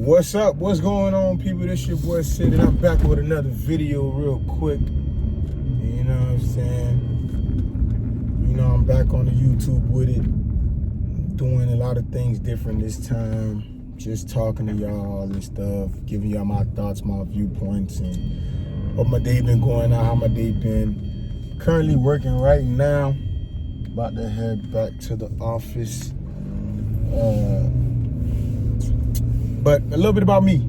What's up? What's going on, people? This your boy Sid, and I'm back with another video real quick. You know what I'm saying? You know, I'm back on the YouTube with it. Doing a lot of things different this time. Just talking to y'all and stuff. Giving y'all my thoughts, my viewpoints, and what my day been going on, how my day been. Currently working right now. About to head back to the office. But a little bit about me.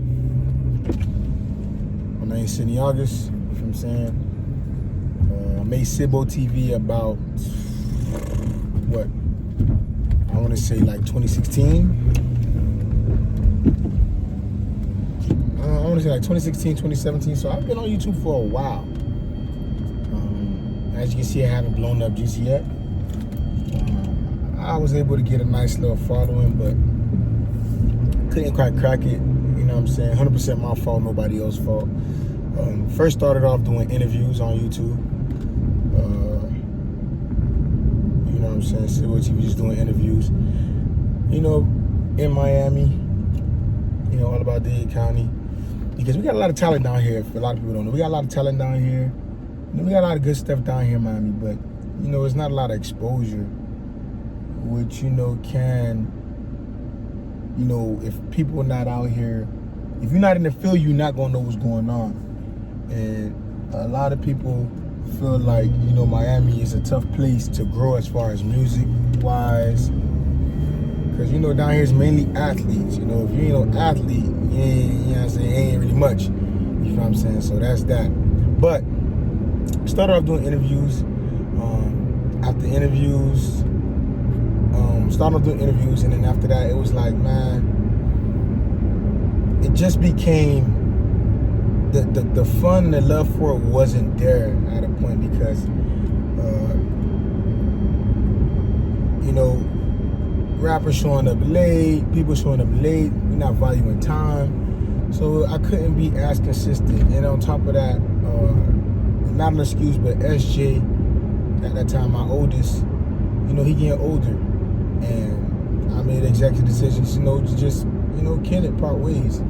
My name's Sidney, Auguste, you know what I'm saying? I made Sidbo TV about, what? I want to say like 2016. I want to say like 2016, 2017. So I've been on YouTube for a while. As you can see, I haven't blown up just yet. I was able to get a nice little following, but couldn't quite crack it, you know what I'm saying? 100% my fault, nobody else's fault. First started off doing interviews on YouTube. You know what I'm saying? Sidbo TV, just doing interviews. You know, in Miami, you know, all about Dade County. Because we got a lot of talent down here, if a lot of people don't know. We got a lot of talent down here. You know, we got a lot of good stuff down here in Miami, but, you know, it's not a lot of exposure, which, you know, can... You know, if people are not out here, if you're not in the field, you're not gonna know what's going on. And a lot of people feel like, you know, Miami is a tough place to grow as far as music-wise. Because, you know, down here is mainly athletes. You know, if you ain't no athlete, you know what I'm saying, ain't really much. You know what I'm saying? So that's that. But started off doing interviews. After interviews, started doing interviews, and then after that, it was like, man, it just became the fun and the love for it wasn't there at a point because, you know, rappers showing up late, people showing up late, we're not valuing time, so I couldn't be as consistent. And on top of that, not an excuse, but SJ, at that time, my oldest, you know, he getting older. And I made executive decisions, you know, to just, you know, kill it, part ways.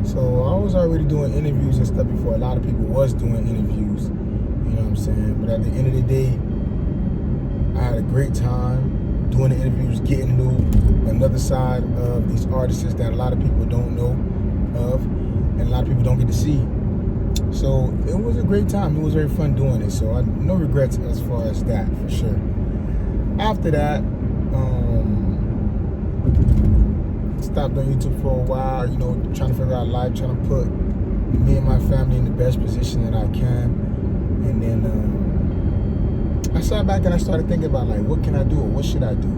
So I was already doing interviews and stuff before a lot of people was doing interviews, you know what I'm saying? But at the end of the day, I had a great time doing the interviews, getting to know another side of these artists that a lot of people don't know of, and a lot of people don't get to see. So it was a great time. It was very fun doing it. So no regrets as far as that, for sure. After that, stopped on YouTube for a while, you know, trying to figure out life, trying to put me and my family in the best position that I can. And then I sat back and I started thinking about, like, what can I do or what should I do?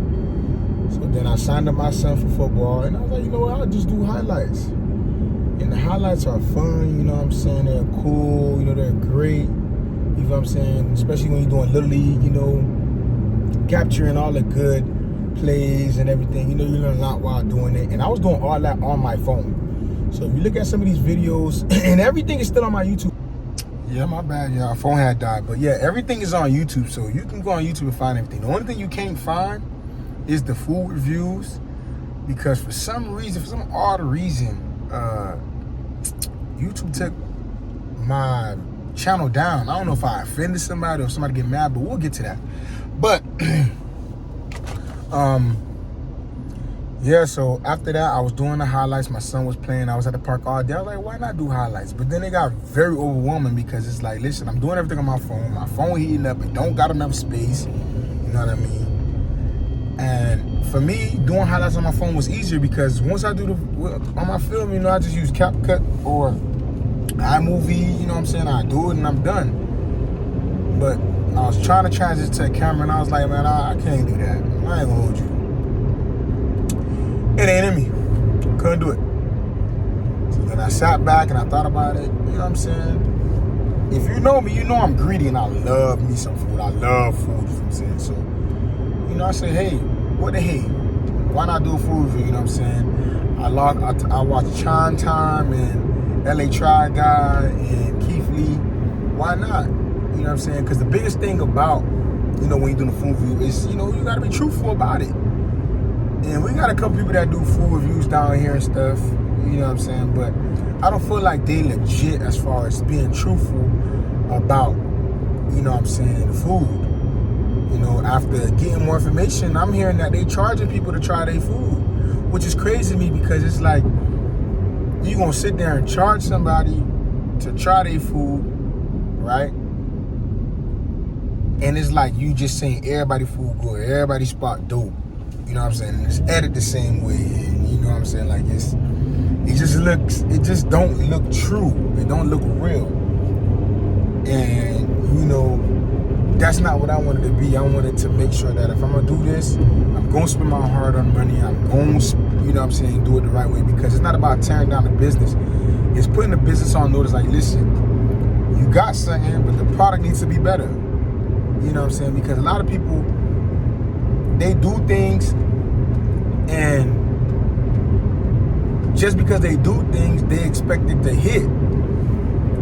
So then I signed up my son for football, and I was like, you know what, I'll just do highlights. And the highlights are fun, you know what I'm saying? They're cool, you know, they're great. You know what I'm saying? Especially when you're doing Little League, you know, capturing all the good plays and everything. You know, you learn a lot while doing it. And I was doing all that on my phone. So if you look at some of these videos, and everything is still on my YouTube. Yeah, my bad, y'all. Phone had died. But yeah, everything is on YouTube. So you can go on YouTube and find everything. The only thing you can't find is the food reviews. Because for some reason, for some odd reason, YouTube took my channel down. I don't know if I offended somebody or if somebody get mad, but we'll get to that. But yeah, so after that, I was doing the highlights. My son was playing. I was at the park all day. I was like, why not do highlights? But then it got very overwhelming because it's like, listen, I'm doing everything on my phone. My phone heating up. It don't got enough space. You know what I mean? And for me, doing highlights on my phone was easier because once I do on my film, you know, I just use CapCut or iMovie. You know what I'm saying? I do it and I'm done. But I was trying to transition to a camera, and I was like, man, I can't do that. I ain't gonna hold you. It ain't in me. Couldn't do it. So then I sat back and I thought about it. You know what I'm saying? If you know me, you know I'm greedy and I love me some food. I love food, you know what I'm saying? So, you know, I said, hey, what the hey? Why not do a food review, you know what I'm saying? I watched Chime Time and LA Try Guy and Keith Lee. Why not? You know what I'm saying? Because the biggest thing about, you know, when you're doing a food review is, you know, you got to be truthful about it. And we got a couple people that do food reviews down here and stuff. you know what I'm saying? But I don't feel like they legit as far as being truthful about, you know what I'm saying, the food. You know, after getting more information, I'm hearing that they charging people to try their food, which is crazy to me because it's like, you gonna sit there and charge somebody to try their food, right? And it's like you just saying everybody food good, everybody spot dope. You know what I'm saying? And it's edited the same way, and you know what I'm saying? Like it just don't look true. It don't look real. And you know, that's not what I wanted to be. I wanted to make sure that if I'm gonna do this, I'm gonna spend my hard-earned money. I'm gonna, you know what I'm saying, do it the right way, because it's not about tearing down the business. It's putting the business on notice. Like, listen, you got something, but the product needs to be better. You know what I'm saying? Because a lot of people, they do things, and just because they do things, they expect it to hit.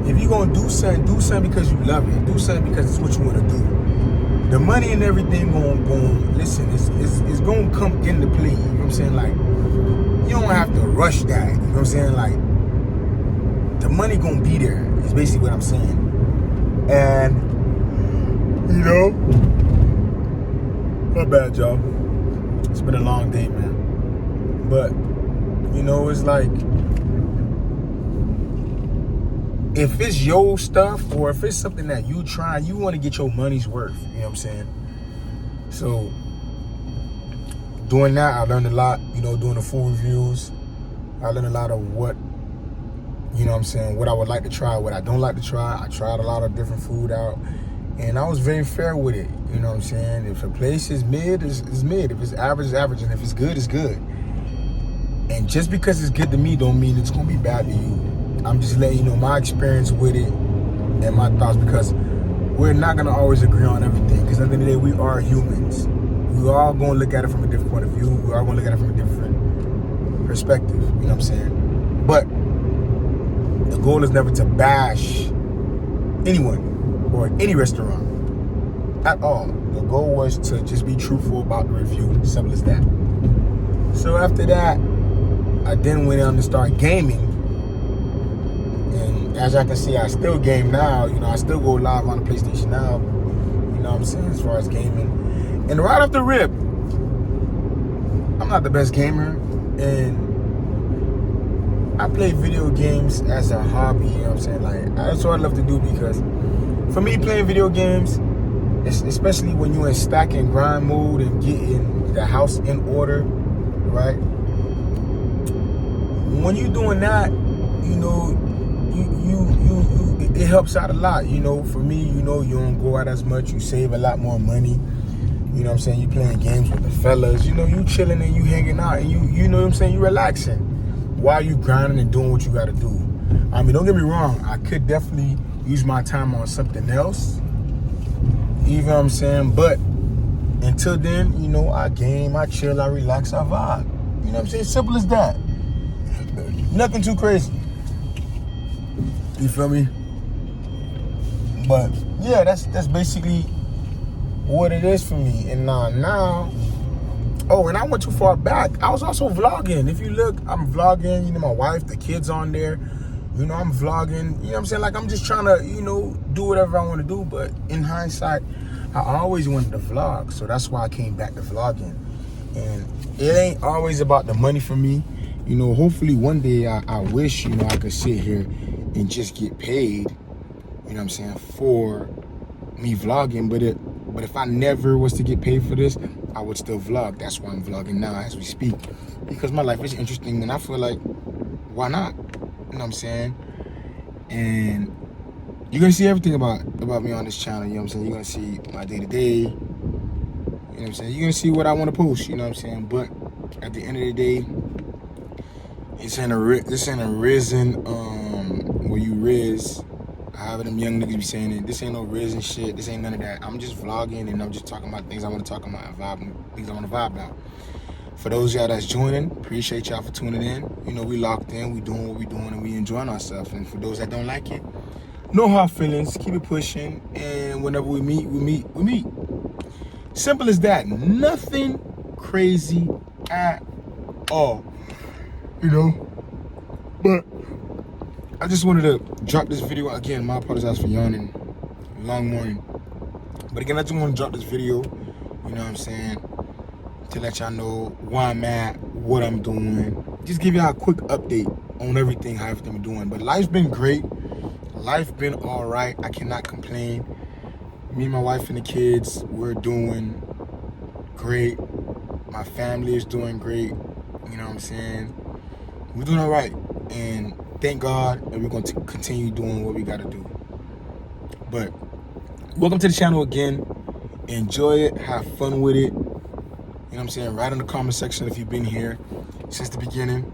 If you're gonna do something because you love it. Do something because it's what you want to do. The money and everything going. Listen, it's gonna come into play. You know what I'm saying? Like, you don't have to rush that. You know what I'm saying? Like, the money gonna be there. Is basically what I'm saying. And you know, not bad, y'all. It's been a long day, man. But you know, it's like, if it's your stuff or if it's something that you try, you want to get your money's worth. You know what I'm saying? So doing that, I learned a lot. You know, doing the food reviews, I learned a lot of what, you know what I'm saying, what I would like to try, what I don't like to try. I tried a lot of different food out, and I was very fair with it. You know what I'm saying? If a place is mid, it's mid. If it's average, it's average. And if it's good, it's good. And just because it's good to me don't mean it's going to be bad to you. I'm just letting you know my experience with it and my thoughts, because we're not going to always agree on everything. Because at the end of the day, we are humans. We are going to look at it from a different point of view. We are going to look at it from a different perspective. You know what I'm saying? But the goal is never to bash anyone or any restaurant at all. The goal was to just be truthful about the review. Simple as that. So after that, I then went on to start gaming. And as y'all can see, I still game now. You know, I still go live on the PlayStation now. You know what I'm saying, as far as gaming. And right off the rip, I'm not the best gamer. And I play video games as a hobby, you know what I'm saying? Like, that's what I love to do, because for me, playing video games, especially when you're in stack and grind mode and getting the house in order, right? When you're doing that, you know, it helps out a lot. You know, for me, you know, you don't go out as much, you save a lot more money. You know what I'm saying? You playing games with the fellas, you know, you chilling and you hanging out, and you know what I'm saying, you relaxing while you grinding and doing what you gotta do. I mean, don't get me wrong, I could definitely use my time on something else. You know what I'm saying? But until then, you know, I game, I chill, I relax, I vibe. You know what I'm saying? Simple as that. Nothing too crazy. You feel me? But yeah, that's basically what it is for me. And now, oh, and I went too far back. I was also vlogging. If you look, I'm vlogging. You know, my wife, the kids on there. You know, I'm vlogging. You know what I'm saying? Like, I'm just trying to, you know, do whatever I want to do. But in hindsight, I always wanted to vlog. So that's why I came back to vlogging. And it ain't always about the money for me. You know, hopefully one day I wish, you know, I could sit here and just get paid, you know what I'm saying, for me vlogging. But if I never was to get paid for this, I would still vlog. That's why I'm vlogging now as we speak, because my life is interesting, and I feel like, why not? You know what I'm saying? And you're gonna see everything about me on this channel. You know what I'm saying? You're gonna see my day-to-day. You know what I'm saying? You're gonna see what I want to post. You know what I'm saying? But at the end of the day, this ain't a risen where you riz. However them young niggas be saying it. This ain't no risen shit. This ain't none of that. I'm just vlogging, and I'm just talking about things I want to talk about, things I want to vibe about. For those y'all that's joining, appreciate y'all for tuning in. You know, we locked in, we doing what we doing, and we enjoying ourselves. And for those that don't like it, no hard feelings, keep it pushing, and whenever we meet, we meet. Simple as that. Nothing crazy at all. You know, But I just wanted to drop this video again. My apologize for yawning. Long morning. But again, I just want to drop this video, you know what I'm saying, to let y'all know where I'm at, what I'm doing. Just give y'all a quick update on everything, how everything been doing. But life's been great. Life been all right. I cannot complain. Me and my wife and the kids, we're doing great. My family is doing great. You know what I'm saying? We're doing all right. And thank God that we're going to continue doing what we got to do. But welcome to the channel again. Enjoy it. Have fun with it. You know what I'm saying? Write in the comment section if you've been here since the beginning.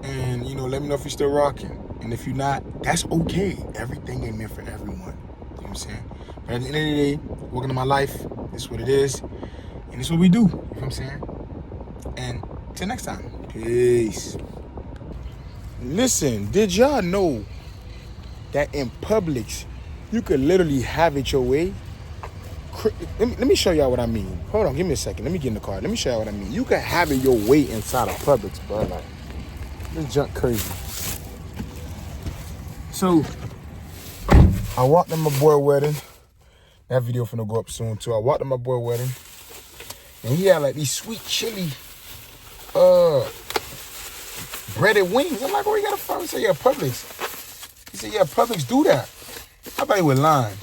And, you know, let me know if you're still rocking. And if you're not, that's okay. Everything ain't meant for everyone. You know what I'm saying? But at the end of the day, welcome to my life. This is what it is. And this is what we do. You know what I'm saying? And till next time. Peace. Listen, did y'all know that in Publix, you could literally have it your way? Let me show y'all what I mean. Hold on, give me a second. Let me get in the car. Let me show y'all what I mean. You can have it your way inside of Publix, bro. Like, this junk crazy. So, I walked to my boy wedding. That video finna go up soon too. I walked to my boy wedding, and he had like these sweet chili, breaded wings. I'm like, where you got it from? He said, yeah, Publix. He said, yeah, Publix do that. I thought he was lying.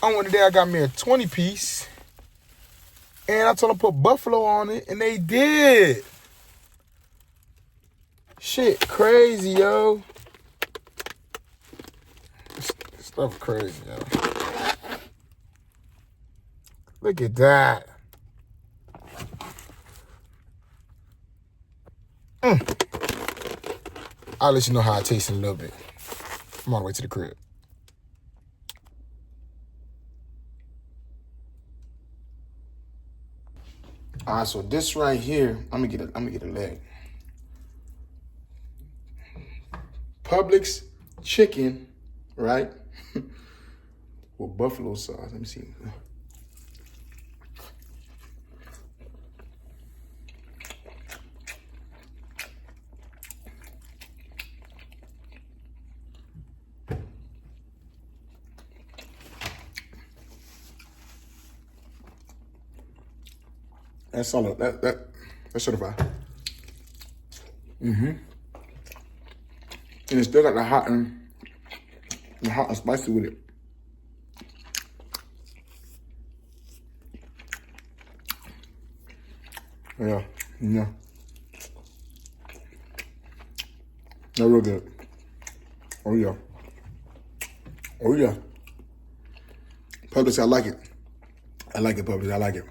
I went there, I got me a 20-piece, and I told them to put buffalo on it, and they did. Shit crazy, yo. This stuff crazy, yo. Look at that. I'll let you know how I taste in a little bit. I'm on the way to the crib. All right, so this right here, I'm gonna get a leg. Publix chicken, right? With buffalo sauce. Let me see. That's solid. That's certified. And it still got the hot and spicy with it. Yeah. They're real good. Oh yeah. Publix, I like it. I like it, Publix. I like it.